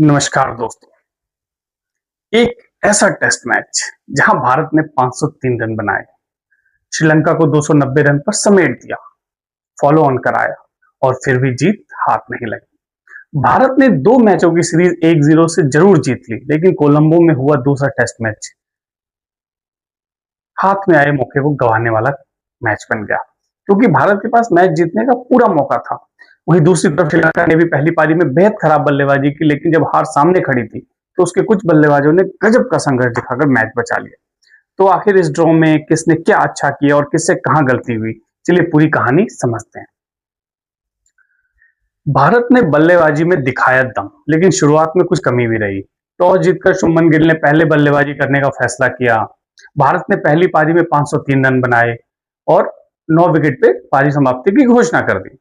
नमस्कार दोस्तों। एक ऐसा टेस्ट मैच जहां भारत ने 503 रन बनाए, श्रीलंका को 290 रन पर समेट दिया, फॉलो ऑन कराया और फिर भी जीत हाथ नहीं लगी। भारत ने दो मैचों की सीरीज 1-0 से जरूर जीत ली, लेकिन कोलंबो में हुआ दूसरा टेस्ट मैच हाथ में आए मौके को गंवाने वाला मैच बन गया, क्योंकि भारत के पास मैच जीतने का पूरा मौका था। वहीं दूसरी तरफ श्रीलंका ने भी पहली पारी में बेहद खराब बल्लेबाजी की, लेकिन जब हार सामने खड़ी थी तो उसके कुछ बल्लेबाजों ने गजब का संघर्ष दिखाकर मैच बचा लिया। तो आखिर इस ड्रॉ में किसने क्या अच्छा किया और किससे कहां गलती हुई, चलिए पूरी कहानी समझते हैं। भारत ने बल्लेबाजी में दिखाया दम, लेकिन शुरुआत में कुछ कमी भी रही। टॉस जीतकर शुभमन गिल ने पहले बल्लेबाजी करने का फैसला किया। भारत ने पहली पारी में 503 रन बनाए और 9 विकेट पे पारी समाप्ति की घोषणा कर दी।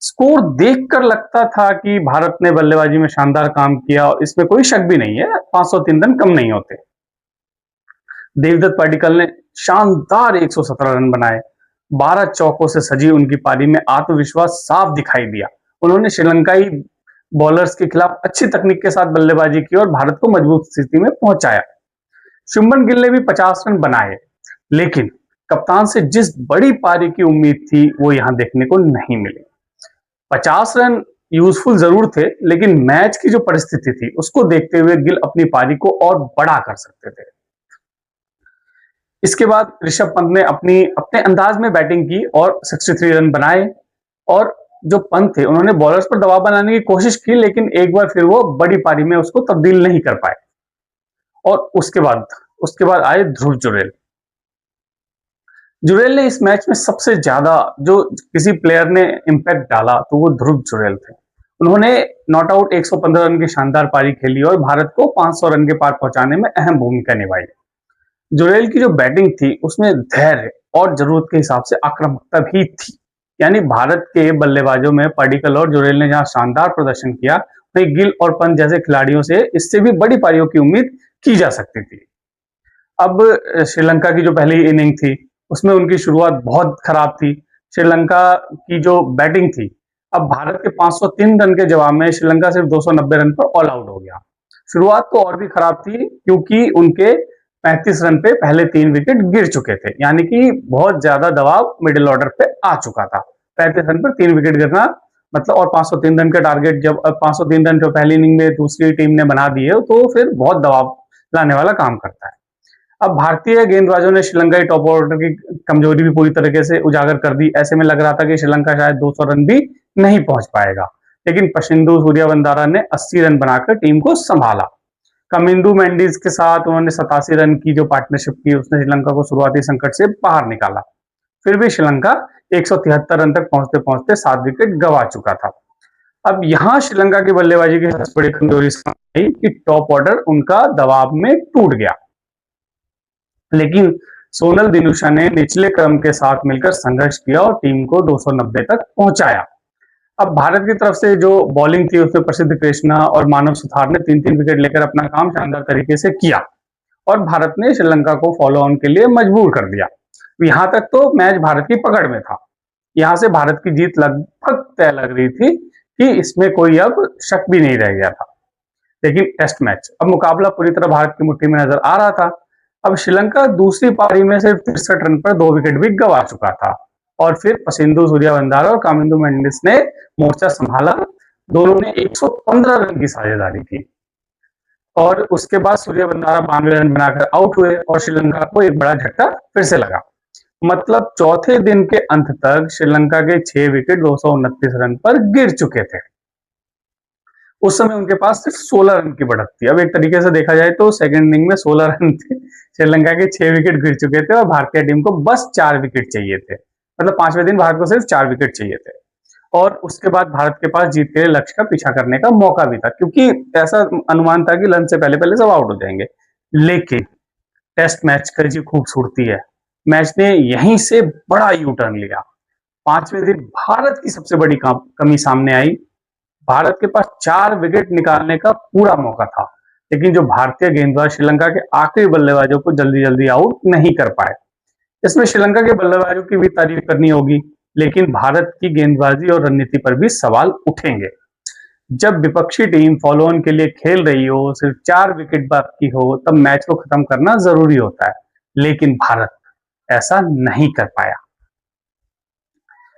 स्कोर देखकर लगता था कि भारत ने बल्लेबाजी में शानदार काम किया और इसमें कोई शक भी नहीं है, 503 रन कम नहीं होते। देवदत्त पडिक्कल ने शानदार 117 रन बनाए। 12 चौकों से सजी उनकी पारी में आत्मविश्वास साफ दिखाई दिया। उन्होंने श्रीलंकाई बॉलर्स के खिलाफ अच्छी तकनीक के साथ बल्लेबाजी की और भारत को मजबूत स्थिति में पहुंचाया। शुभमन गिल ने भी 50 रन बनाए, लेकिन कप्तान से जिस बड़ी पारी की उम्मीद थी वो यहां देखने को नहीं मिली। 50 रन यूजफुल जरूर थे, लेकिन मैच की जो परिस्थिति थी उसको देखते हुए गिल अपनी पारी को और बड़ा कर सकते थे। इसके बाद ऋषभ पंत ने अपने अंदाज में बैटिंग की और 63 रन बनाए। और जो पंत थे उन्होंने बॉलर्स पर दबाव बनाने की कोशिश की, लेकिन एक बार फिर वो बड़ी पारी में उसको तब्दील नहीं कर पाए। और उसके बाद आए ध्रुव जुरेल। जुरेल ने इस मैच में सबसे ज्यादा जो किसी प्लेयर ने इंपैक्ट डाला तो वो ध्रुव जुरेल थे। उन्होंने नॉट आउट 115 रन की शानदार पारी खेली और भारत को 500 रन के पार पहुंचाने में अहम भूमिका निभाई। जुरेल की जो बैटिंग थी उसमें धैर्य और जरूरत के हिसाब से आक्रामकता भी थी। यानी भारत के बल्लेबाजों में पडिक्कल और जुरेल ने जहां शानदार प्रदर्शन किया, वहीं गिल और पंत जैसे खिलाड़ियों से इससे भी बड़ी पारियों की उम्मीद की जा सकती थी। अब श्रीलंका की जो पहली इनिंग थी उसमें उनकी शुरुआत बहुत खराब थी। श्रीलंका की जो बैटिंग थी, अब भारत के 503 रन के जवाब में श्रीलंका सिर्फ 290 रन पर ऑल आउट हो गया। शुरुआत तो और भी खराब थी, क्योंकि उनके 35 रन पे पहले 3 विकेट गिर चुके थे, यानी कि बहुत ज्यादा दबाव मिडिल ऑर्डर पे आ चुका था। 35 रन पर 3 विकेट गिरना मतलब, और 503 रन का टारगेट जब 503 रन जो पहली इनिंग में दूसरी टीम ने बना दिए तो फिर बहुत दबाव लाने वाला काम करता है। अब भारतीय गेंदबाजों ने श्रीलंकाई टॉप ऑर्डर की कमजोरी भी पूरी तरीके से उजागर कर दी। ऐसे में लग रहा था कि श्रीलंका शायद 200 रन भी नहीं पहुंच पाएगा, लेकिन प्रसिद्धू सूर्यवंदारा ने 80 रन बनाकर टीम को संभाला। कमिंदू मेंडिस के साथ उन्होंने 87 रन की जो पार्टनरशिप की उसने श्रीलंका को शुरुआती संकट से बाहर निकाला। फिर भी श्रीलंका 173 रन तक पहुंचते पहुंचते 7 विकेट गंवा चुका था। अब यहां श्रीलंका की बल्लेबाजी की सबसे बड़ी कमजोरी कि टॉप ऑर्डर उनका दबाव में टूट गया, लेकिन सोनल दिनुशा ने निचले क्रम के साथ मिलकर संघर्ष किया और टीम को 290 तक पहुंचाया। अब भारत की तरफ से जो बॉलिंग थी उसमें प्रसिद्ध कृष्णा और मानव सुथार ने 3-3 विकेट लेकर अपना काम शानदार तरीके से किया और भारत ने श्रीलंका को फॉलो ऑन के लिए मजबूर कर दिया। यहां तक तो मैच भारत की पकड़ में था। यहां से भारत की जीत लगभग तय लग रही थी कि इसमें कोई अब शक भी नहीं रह गया था। लेकिन टेस्ट मैच, अब मुकाबला पूरी तरह भारत की मुट्ठी में नजर आ रहा था। अब श्रीलंका दूसरी पारी में सिर्फ 63 रन पर 2 विकेट भी गंवा चुका था और फिर प्रसिद्धू सूर्यवंदारा और कामिंदू मेंडिस ने मोर्चा संभाला। दोनों ने 115 रन की साझेदारी की और उसके बाद सूर्यवंदारा 92 रन बनाकर आउट हुए और श्रीलंका को एक बड़ा झटका फिर से लगा। मतलब चौथे दिन के अंत तक श्रीलंका के 6 विकेट 229 रन पर गिर चुके थे। उस समय उनके पास सिर्फ 16 रन की बढ़त थी। अब एक तरीके से देखा जाए तो सेकंड इनिंग में 16 रन थे, श्रीलंका के 6 विकेट गिर चुके थे और भारतीय टीम को बस 4 विकेट चाहिए थे। मतलब 5वें दिन भारत को सिर्फ 4 विकेट चाहिए थे और उसके बाद भारत के पास जीत के लक्ष्य का पीछा करने का मौका भी था, क्योंकि ऐसा अनुमान था कि लंच से पहले पहले सब आउट हो जाएंगे। लेकिन टेस्ट मैच का जी खूबसूरती है, मैच ने यहीं से बड़ा यू टर्न लिया। 5वें दिन भारत की सबसे बड़ी कमी सामने आई। भारत के पास 4 विकेट निकालने का पूरा मौका था, लेकिन जो भारतीय गेंदबाज श्रीलंका के आखिरी बल्लेबाजों को जल्दी जल्दी आउट नहीं कर पाए। इसमें श्रीलंका के बल्लेबाजों की भी तारीफ करनी होगी, लेकिन भारत की गेंदबाजी और रणनीति पर भी सवाल उठेंगे। जब विपक्षी टीम फॉलो ऑन के लिए खेल रही हो, सिर्फ 4 विकेट बाकी हो, तब मैच को खत्म करना जरूरी होता है, लेकिन भारत ऐसा नहीं कर पाया।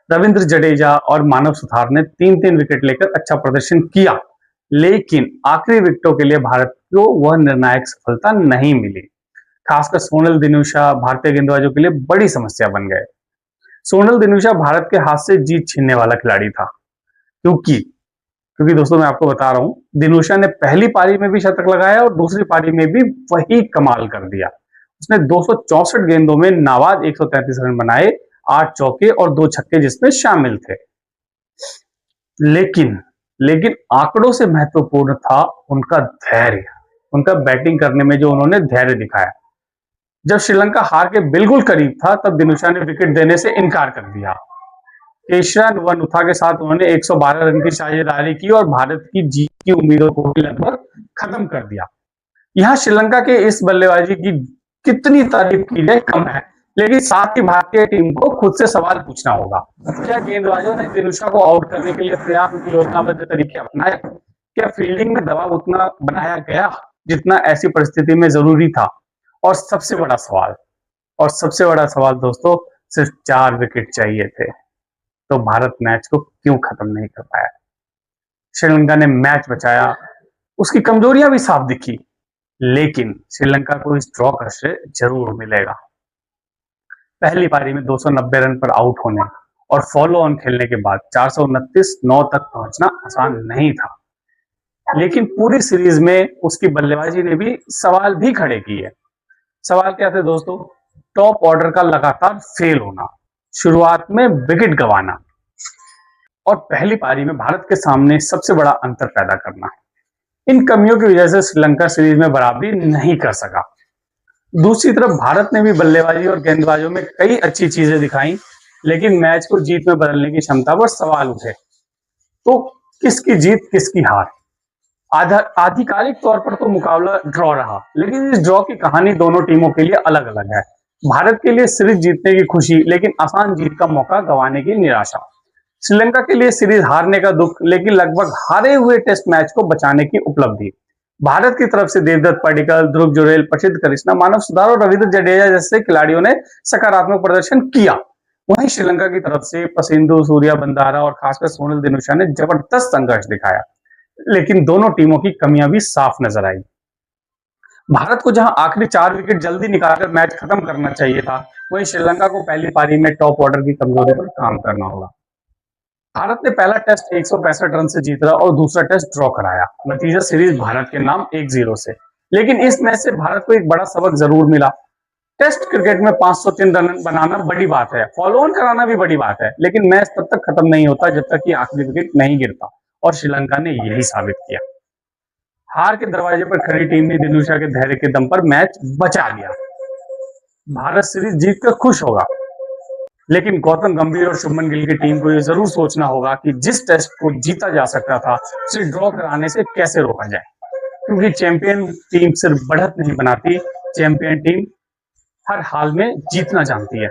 रविंद्र जडेजा और मानव सुथार ने 3-3 विकेट लेकर अच्छा प्रदर्शन किया, लेकिन आखिरी विकेटों के लिए भारत को वह निर्णायक सफलता नहीं मिली। खासकर सोनल दिनूशा भारतीय गेंदबाजों के लिए बड़ी समस्या बन गए। सोनल दिनूशा भारत के हाथ से जीत छीनने वाला खिलाड़ी था, क्योंकि क्योंकि दोस्तों मैं आपको बता रहा हूं, दिनूशा ने पहली पारी में भी शतक लगाया और दूसरी पारी में भी वही कमाल कर दिया। उसने 264 गेंदों में नाबाद 133 रन बनाए, 8 चौके और 2 छक्के जिसमें शामिल थे। लेकिन लेकिन आंकड़ों से महत्वपूर्ण था उनका धैर्य, उनका बैटिंग करने में जो उन्होंने धैर्य दिखाया। जब श्रीलंका हार के बिल्कुल करीब था, तब दिनूशा ने विकेट देने से इनकार कर दिया। केशरन वनुथा के साथ उन्होंने 112 रन की साझेदारी की और भारत की जीत की उम्मीदों को भी लगभग खत्म कर दिया। यहाँ श्रीलंका के इस बल्लेबाजी की कितनी तारीफ की जाए कम है, लेकिन साथ ही भारतीय टीम को खुद से सवाल पूछना होगा, क्या गेंदबाजों ने दिनूशा को आउट करने के लिए पर्याप्त योजनाबद्ध तरीके अपनाए? क्या फील्डिंग में दबाव उतना बनाया गया जितना ऐसी परिस्थिति में जरूरी था? और सबसे बड़ा सवाल दोस्तों, सिर्फ 4 विकेट चाहिए थे, तो भारत मैच को क्यों खत्म नहीं कर पाया? श्रीलंका ने मैच बचाया, उसकी कमजोरियां भी साफ दिखी, लेकिन श्रीलंका को इस ड्रॉ का श्रेय जरूर मिलेगा। पहली पारी में 290 रन पर आउट होने और फॉलो ऑन खेलने के बाद 429 तक पहुंचना आसान नहीं था, लेकिन पूरी सीरीज में उसकी बल्लेबाजी ने भी सवाल भी खड़े किए। सवाल क्या थे दोस्तों? टॉप ऑर्डर का लगातार फेल होना, शुरुआत में विकेट गंवाना और पहली पारी में भारत के सामने सबसे बड़ा अंतर पैदा करना। इन कमियों की वजह से श्रीलंका सीरीज में बराबरी नहीं कर सका। दूसरी तरफ भारत ने भी बल्लेबाजी और गेंदबाजों में कई अच्छी चीजें दिखाई, लेकिन मैच को जीत में बदलने की क्षमता पर सवाल उठे। तो किसकी जीत किसकी हार? आधिकारिक तौर पर तो मुकाबला ड्रॉ रहा, लेकिन इस ड्रॉ की कहानी दोनों टीमों के लिए अलग अलग है। भारत के लिए सीरीज जीतने की खुशी, लेकिन आसान जीत का मौका गंवाने की निराशा। श्रीलंका के लिए सीरीज हारने का दुख, लेकिन लगभग हारे हुए टेस्ट मैच को बचाने की उपलब्धि। भारत की तरफ से देवदत्त पडिक्कल, ध्रुव जुरैल, प्रसिद्ध कृष्णा, मानव सुधार और रविंद्र जडेजा जैसे खिलाड़ियों ने सकारात्मक प्रदर्शन किया। वहीं श्रीलंका की तरफ से पसिंधु, सूर्या बंधारा और खासकर सोनल दिनूशा ने जबरदस्त संघर्ष दिखाया, लेकिन दोनों टीमों की कमियां भी साफ नजर आई। भारत को जहां आखिरी 4 विकेट जल्दी निकालकर मैच खत्म करना चाहिए था, वहीं श्रीलंका को पहली पारी में टॉप ऑर्डर की कमजोरी पर काम करना होगा। भारत ने पहला टेस्ट 165 रन से जीता और दूसरा टेस्ट ड्रॉ कराया। नतीजा सीरीज भारत के नाम 1-0 से। लेकिन इस मैच से भारत को एक बड़ा सबक जरूर मिला। टेस्ट क्रिकेट में 503 रन बनाना बड़ी बात है, फॉलो ऑन कराना भी बड़ी बात है, लेकिन मैच तब तक खत्म नहीं होता जब तक कि आखिरी विकेट नहीं गिरता, और श्रीलंका ने यही साबित किया। हार के दरवाजे पर खड़ी टीम ने दिनूशा के धैर्य के दम पर मैच बचा लिया। भारत सीरीज जीतकर खुश होगा, लेकिन गौतम गंभीर और शुभमन गिल की टीम को यह जरूर सोचना होगा कि जिस टेस्ट को जीता जा सकता था, उसे ड्रॉ कराने से कैसे रोका जाए, क्योंकि चैंपियन टीम सिर्फ बढ़त नहीं बनाती, चैंपियन टीम हर हाल में जीतना जानती है।